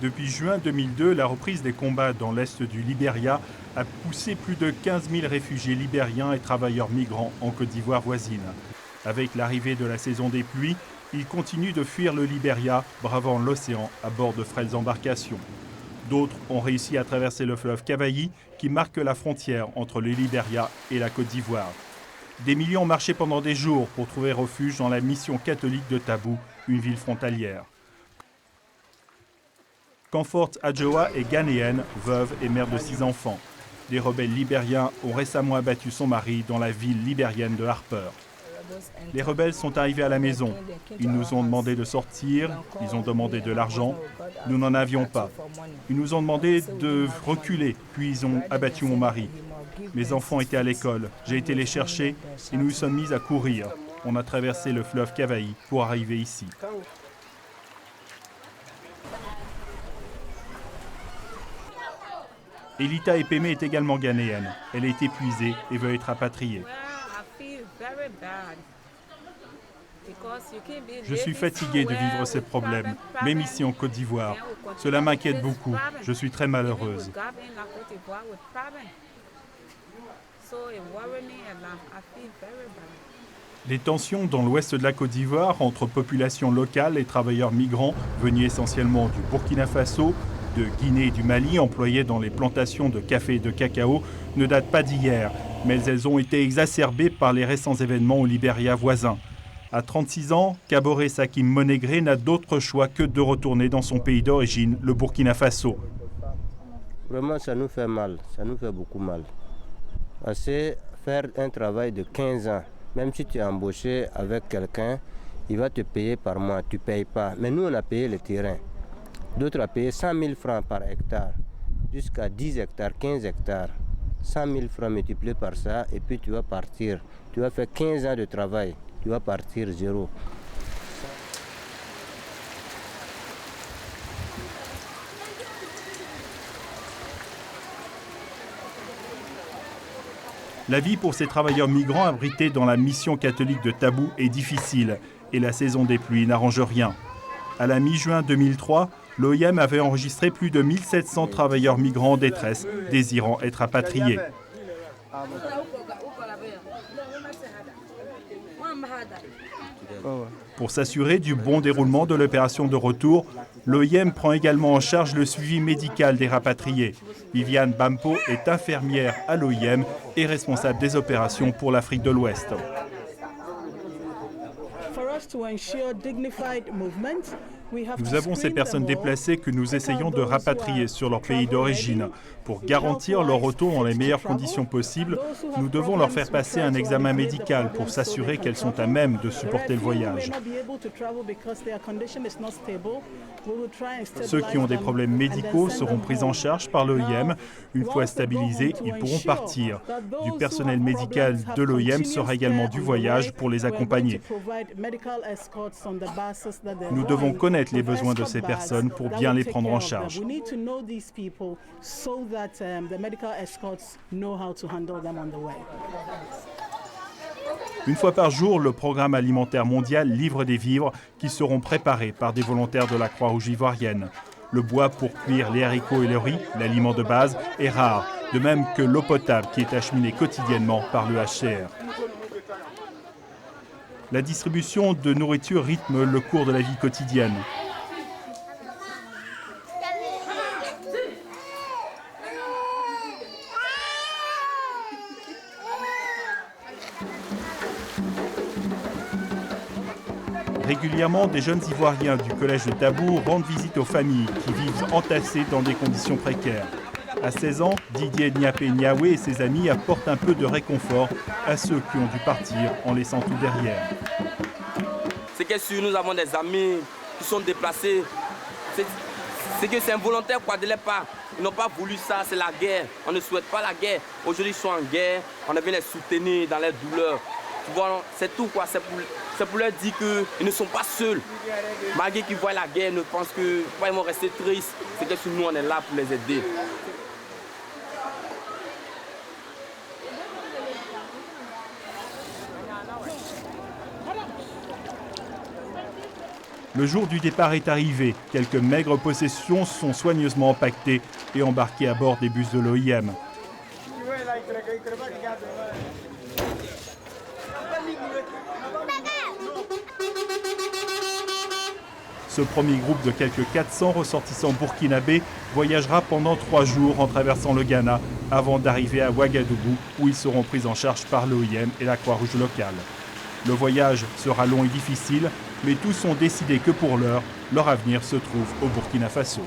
Depuis juin 2002, la reprise des combats dans l'est du Libéria a poussé plus de 15 000 réfugiés libériens et travailleurs migrants en Côte d'Ivoire voisine. Avec l'arrivée de la saison des pluies, ils continuent de fuir le Libéria, bravant l'océan à bord de frêles embarcations. D'autres ont réussi à traverser le fleuve Cavailly, qui marque la frontière entre le Libéria et la Côte d'Ivoire. Des millions ont marché pendant des jours pour trouver refuge dans la mission catholique de Tabou, une ville frontalière. Comfort Adjoa est ghanéenne, veuve et mère de 6 enfants. Des rebelles libériens ont récemment abattu son mari dans la ville libérienne de Harper. Les rebelles sont arrivés à la maison. Ils nous ont demandé de sortir, ils ont demandé de l'argent. Nous n'en avions pas. Ils nous ont demandé de reculer, puis ils ont abattu mon mari. Mes enfants étaient à l'école. J'ai été les chercher et nous nous sommes mis à courir. On a traversé le fleuve Cavailly pour arriver ici. Elita Epeme est également ghanéenne. Elle est épuisée et veut être rapatriée. Je suis fatiguée de vivre ces problèmes, même ici en Côte d'Ivoire. Cela m'inquiète beaucoup. Je suis très malheureuse. Les tensions dans l'ouest de la Côte d'Ivoire entre populations locales et travailleurs migrants venus essentiellement du Burkina Faso, de Guinée et du Mali, employés dans les plantations de café et de cacao, ne datent pas d'hier, mais elles ont été exacerbées par les récents événements au Libéria voisin. À 36 ans, Kaboré Sakim Monégré n'a d'autre choix que de retourner dans son pays d'origine, le Burkina Faso. Vraiment, ça nous fait mal, ça nous fait beaucoup mal. Parce que faire un travail de 15 ans, même si tu es embauché avec quelqu'un, il va te payer par mois, tu ne payes pas. Mais nous, on a payé le terrain. D'autres ont payé 100 000 francs par hectare, jusqu'à 10 hectares, 15 hectares. 100 000 francs multipliés par ça, et puis tu vas partir. Tu vas faire 15 ans de travail, tu vas partir zéro. La vie pour ces travailleurs migrants abrités dans la mission catholique de Tabou est difficile et la saison des pluies n'arrange rien. À la mi-juin 2003, l'OIM avait enregistré plus de 1700 travailleurs migrants en détresse, désirant être rapatriés. Pour s'assurer du bon déroulement de l'opération de retour, l'OIM prend également en charge le suivi médical des rapatriés. Viviane Bampo est infirmière à l'OIM et responsable des opérations pour l'Afrique de l'Ouest. Nous avons ces personnes déplacées que nous essayons de rapatrier sur leur pays d'origine. Pour garantir leur retour dans les meilleures conditions possibles, nous devons leur faire passer un examen médical pour s'assurer qu'elles sont à même de supporter le voyage. Ceux qui ont des problèmes médicaux seront pris en charge par l'OIM. Une fois stabilisés, ils pourront partir. Du personnel médical de l'OIM sera également du voyage pour les accompagner. Nous devons connaître les besoins de ces personnes pour bien les prendre en charge. Une fois par jour, le Programme alimentaire mondial livre des vivres qui seront préparés par des volontaires de la Croix-Rouge ivoirienne. Le bois pour cuire les haricots et le riz, l'aliment de base, est rare, de même que l'eau potable qui est acheminée quotidiennement par le HCR. La distribution de nourriture rythme le cours de la vie quotidienne. Régulièrement, des jeunes Ivoiriens du collège de Tabou rendent visite aux familles qui vivent entassées dans des conditions précaires. À 16 ans, Didier Niapé Niawe et ses amis apportent un peu de réconfort à ceux qui ont dû partir en laissant tout derrière. C'est que si nous avons des amis qui sont déplacés, c'est que c'est involontaire quoi, de les pas. Ils n'ont pas voulu ça, c'est la guerre. On ne souhaite pas la guerre. Aujourd'hui, ils sont en guerre, on vient les soutenir dans leurs douleurs. Tu vois, c'est tout quoi, c'est pour leur dire qu'ils ne sont pas seuls. Malgré qu'ils voient la guerre, ils pensent qu'ils vont rester tristes. C'est que nous, on est là pour les aider. Le jour du départ est arrivé. Quelques maigres possessions sont soigneusement empaquetées et embarquées à bord des bus de l'OIM. Ce premier groupe de quelques 400 ressortissants burkinabés voyagera pendant 3 jours en traversant le Ghana avant d'arriver à Ouagadougou où ils seront pris en charge par l'OIM et la Croix-Rouge locale. Le voyage sera long et difficile, mais tous ont décidé que pour l'heure, leur avenir se trouve au Burkina Faso.